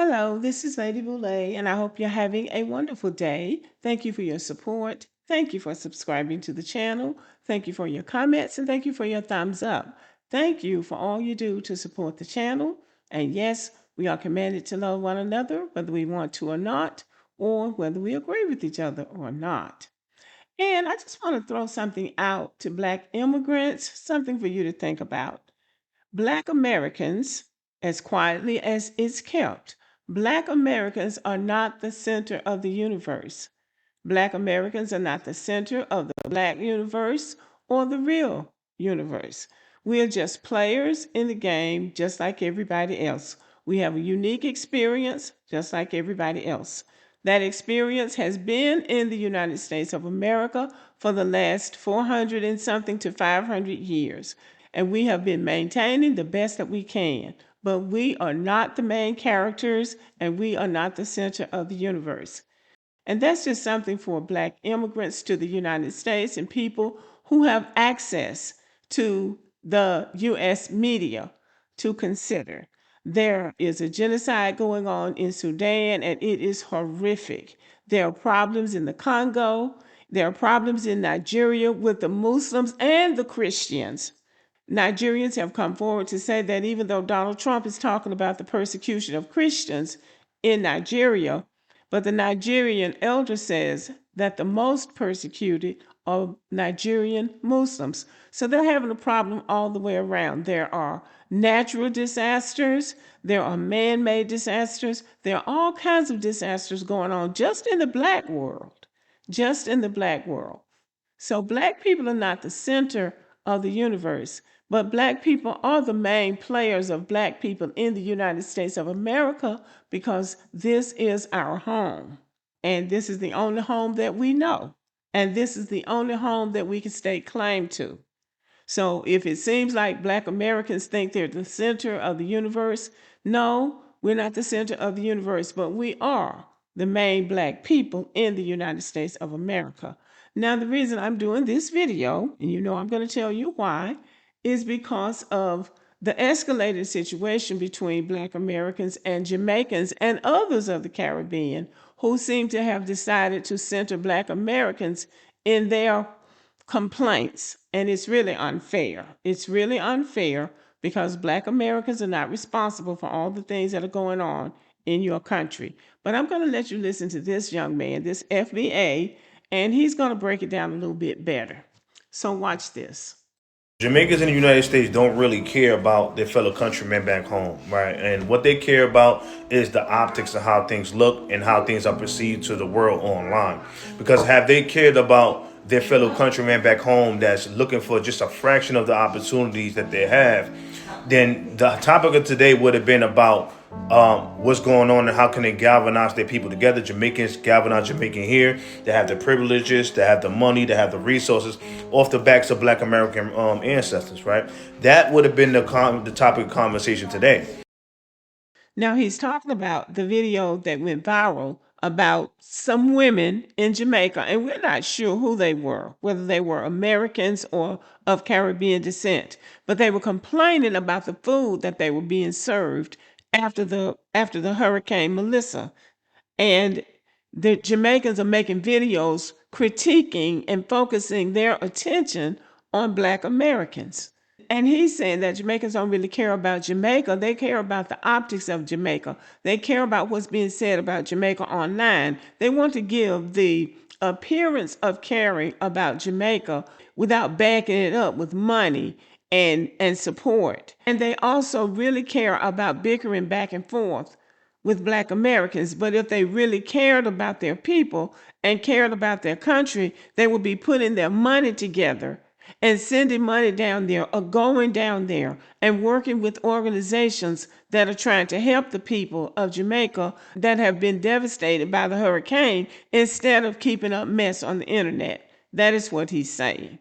Hello, this is Lady Boulay, and I hope you're having a wonderful day. Thank you for your support. Thank you for subscribing to the channel. Thank you for your comments, and thank you for your thumbs up. Thank you for all you do to support the channel. And yes, we are commanded to love one another, whether we want to or not, or whether we agree with each other or not. And I just want to throw something out to Black immigrants, something for you to think about. Black Americans, as quietly as it's kept, Black Americans are not the center of the universe. Black Americans are not the center of the Black universe or the real universe. We are just players in the game, just like everybody else. We have a unique experience, just like everybody else. That experience has been in the United States of America for the last 400 and something to 500 years. And we have been maintaining the best that we can. But we are not the main characters, and we are not the center of the universe. And that's just something for Black immigrants to the United States and people who have access to the U.S. media to consider. There is a genocide going on in Sudan, and it is horrific. There are problems in the Congo. There are problems in Nigeria with the Muslims and the Christians. Nigerians have come forward to say that even though Donald Trump is talking about the persecution of Christians in Nigeria, but the Nigerian elder says that the most persecuted are Nigerian Muslims. So they're having a problem all the way around. There are natural disasters, there are man made disasters, there are all kinds of disasters going on just in the Black world. Just in the Black world. So Black people are not the center of the universe, but Black people are the main players of Black people in the United States of America because this is our home. And this is the only home that we know. And this is the only home that we can stake claim to. So if it seems like Black Americans think they're the center of the universe, no, we're not the center of the universe, but we are the main Black people in the United States of America. Now, the reason I'm doing this video, and you know I'm going to tell you why, is because of the escalated situation between Black Americans and Jamaicans and others of the Caribbean who seem to have decided to center Black Americans in their complaints. And it's really unfair. It's really unfair because Black Americans are not responsible for all the things that are going on in your country. But I'm going to let you listen to this young man, this FBA, and he's going to break it down a little bit better. So watch this. Jamaicans in the United States don't really care about their fellow countrymen back home, right? And what they care about is the optics of how things look and how things are perceived to the world online. Because have they cared about their fellow countrymen back home that's looking for just a fraction of the opportunities that they have, then the topic of today would have been about what's going on and how can they galvanize their people together. Jamaicans galvanize Jamaican here. They have the privileges, they have the money, they have the resources off the backs of Black American ancestors, right? That would have been the topic of conversation today. Now he's talking about the video that went viral about some women in Jamaica, and we're not sure who they were, whether they were Americans or of Caribbean descent, but they were complaining about the food that they were being served after the Hurricane Melissa. And the Jamaicans are making videos critiquing and focusing their attention on Black Americans. And he's saying that Jamaicans don't really care about Jamaica. They care about the optics of Jamaica. They care about what's being said about Jamaica online. They want to give the appearance of caring about Jamaica without backing it up with money and support. And they also really care about bickering back and forth with Black Americans. But if they really cared about their people and cared about their country, they would be putting their money together and sending money down there or going down there and working with organizations that are trying to help the people of Jamaica that have been devastated by the hurricane instead of keeping up mess on the internet. That is what he's saying.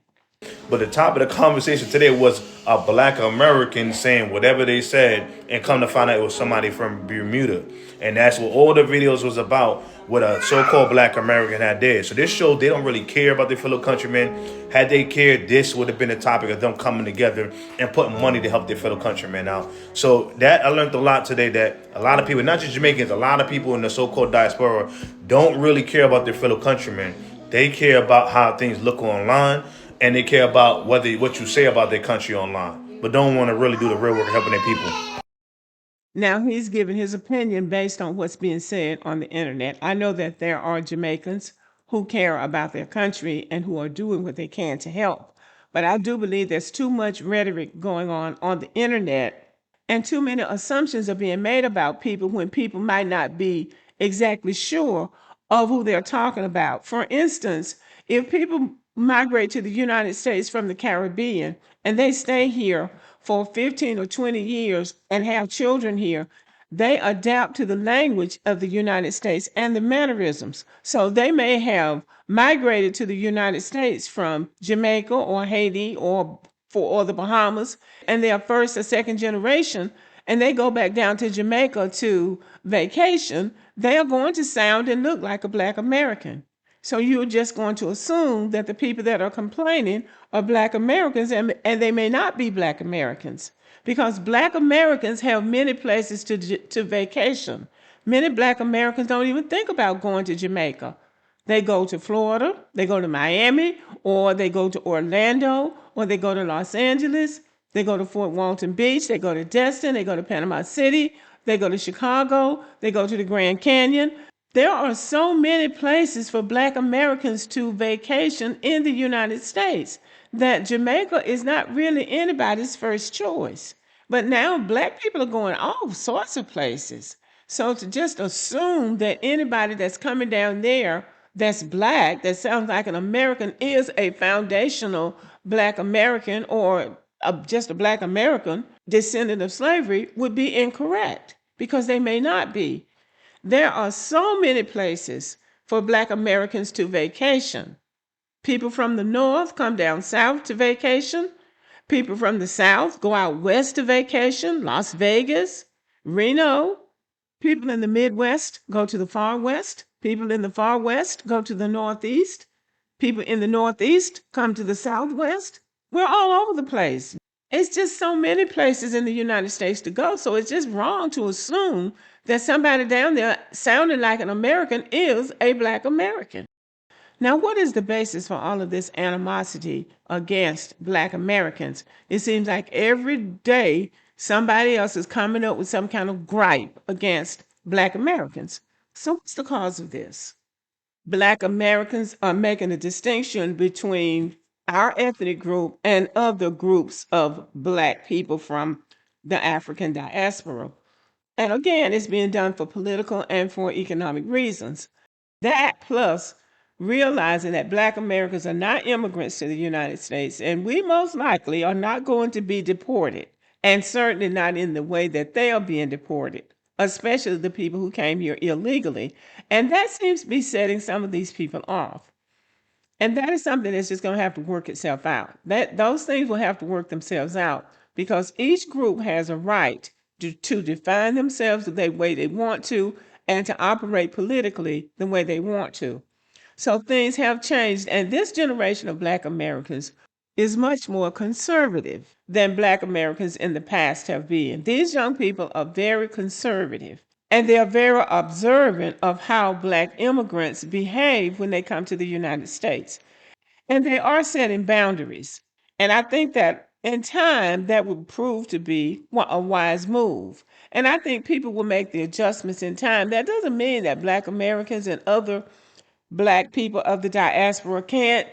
But the top of the conversation today was a black American saying whatever they said, and come to find out it was somebody from Bermuda. And that's what all the videos was about, what a so-called black American had did. So this shows they don't really care about their fellow countrymen. Had they cared, this would have been the topic of them coming together and putting money to help their fellow countrymen out. So that I learned a lot today, that a lot of people, not just Jamaicans, a lot of people in the so-called diaspora don't really care about their fellow countrymen. They care about how things look online, and they care about what you say about their country online, but don't want to really do the real work of helping their people. Now he's giving his opinion based on what's being said on the internet. I know that there are Jamaicans who care about their country and who are doing what they can to help. But I do believe there's too much rhetoric going on the internet, and too many assumptions are being made about people when people might not be exactly sure of who they're talking about. For instance, if people migrate to the United States from the Caribbean and they stay here for 15 or 20 years and have children here, they adapt to the language of the United States and the mannerisms. So they may have migrated to the United States from Jamaica or Haiti or the Bahamas, and they are first or second generation, and they go back down to Jamaica to vacation, they are going to sound and look like a Black American. So you're just going to assume that the people that are complaining are Black Americans, and they may not be Black Americans, because Black Americans have many places to vacation. Many Black Americans don't even think about going to Jamaica. They go to Florida, they go to Miami, or they go to Orlando, or they go to Los Angeles, they go to Fort Walton Beach, they go to Destin, they go to Panama City, they go to Chicago, they go to the Grand Canyon. There are so many places for Black Americans to vacation in the United States that Jamaica is not really anybody's first choice. But now Black people are going all sorts of places. So to just assume that anybody that's coming down there that's Black, that sounds like an American, is a foundational Black American or just a Black American descendant of slavery would be incorrect, because they may not be. There are so many places for Black Americans to vacation. People from the North come down South to vacation. People from the South go out West to vacation, Las Vegas, Reno. People in the Midwest go to the Far West. People in the Far West go to the Northeast. People in the Northeast come to the Southwest. We're all over the place. It's just so many places in the United States to go. So it's just wrong to assume that somebody down there sounding like an American is a Black American. Now, what is the basis for all of this animosity against Black Americans? It seems like every day somebody else is coming up with some kind of gripe against Black Americans. So what's the cause of this? Black Americans are making a distinction between our ethnic group and other groups of Black people from the African diaspora. And again, it's being done for political and for economic reasons. That plus realizing that Black Americans are not immigrants to the United States, and we most likely are not going to be deported, and certainly not in the way that they are being deported, especially the people who came here illegally. And that seems to be setting some of these people off. And that is something that's just going to have to work itself out. Those things will have to work themselves out, because each group has a right to define themselves the way they want to and to operate politically the way they want to. So things have changed, and this generation of Black Americans is much more conservative than Black Americans in the past have been. These young people are very conservative, and they are very observant of how Black immigrants behave when they come to the United States. And they are setting boundaries. And I think that in time, that would prove to be a wise move. And I think people will make the adjustments in time. That doesn't mean that Black Americans and other Black people of the diaspora can't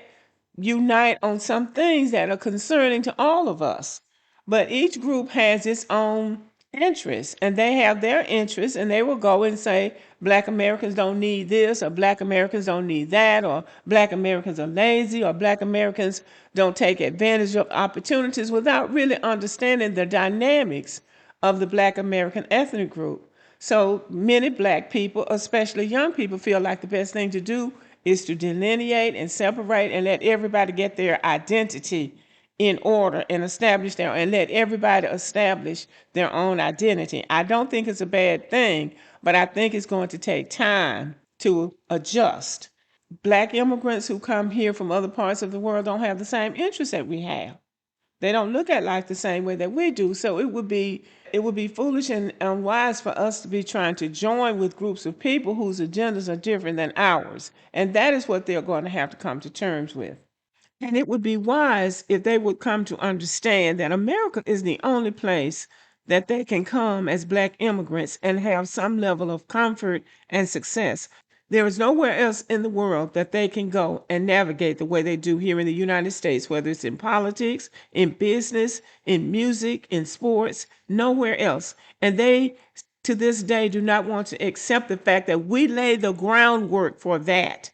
unite on some things that are concerning to all of us. But each group has its own interests, and they have their interests, and they will go and say black Americans don't need this, or black Americans don't need that, or black Americans are lazy, or black Americans don't take advantage of opportunities, without really understanding the dynamics of the black American ethnic group. So many black people, especially young people, feel like the best thing to do is to delineate and separate and let everybody get their identity in order and establish their, and let everybody establish their own identity. I don't think it's a bad thing, but I think it's going to take time to adjust. Black immigrants who come here from other parts of the world don't have the same interests that we have. They don't look at life the same way that we do. So it would be foolish and unwise for us to be trying to join with groups of people whose agendas are different than ours. And that is what they're going to have to come to terms with. And it would be wise if they would come to understand that America is the only place that they can come as black immigrants and have some level of comfort and success. There is nowhere else in the world that they can go and navigate the way they do here in the United States, whether it's in politics, in business, in music, in sports, nowhere else. And they, to this day, do not want to accept the fact that we laid the groundwork for that.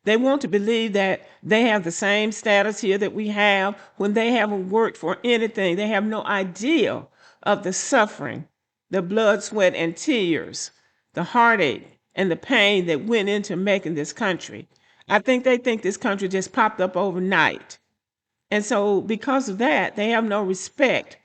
They want to believe that they have the same status here that we have when they haven't worked for anything. They have no idea of the suffering, the blood, sweat, and tears, the heartache, and the pain that went into making this country. I think they think this country just popped up overnight. And so, because of that, they have no respect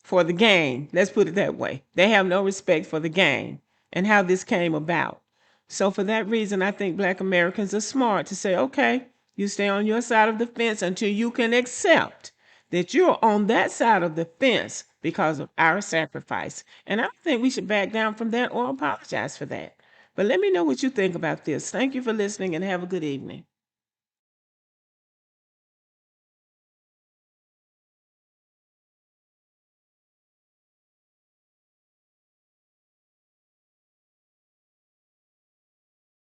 for the game. Let's put it that way. They have no respect for the game and how this came about. So for that reason, I think black Americans are smart to say, okay, you stay on your side of the fence until you can accept that you're on that side of the fence because of our sacrifice. And I don't think we should back down from that or apologize for that. But let me know what you think about this. Thank you for listening and have a good evening.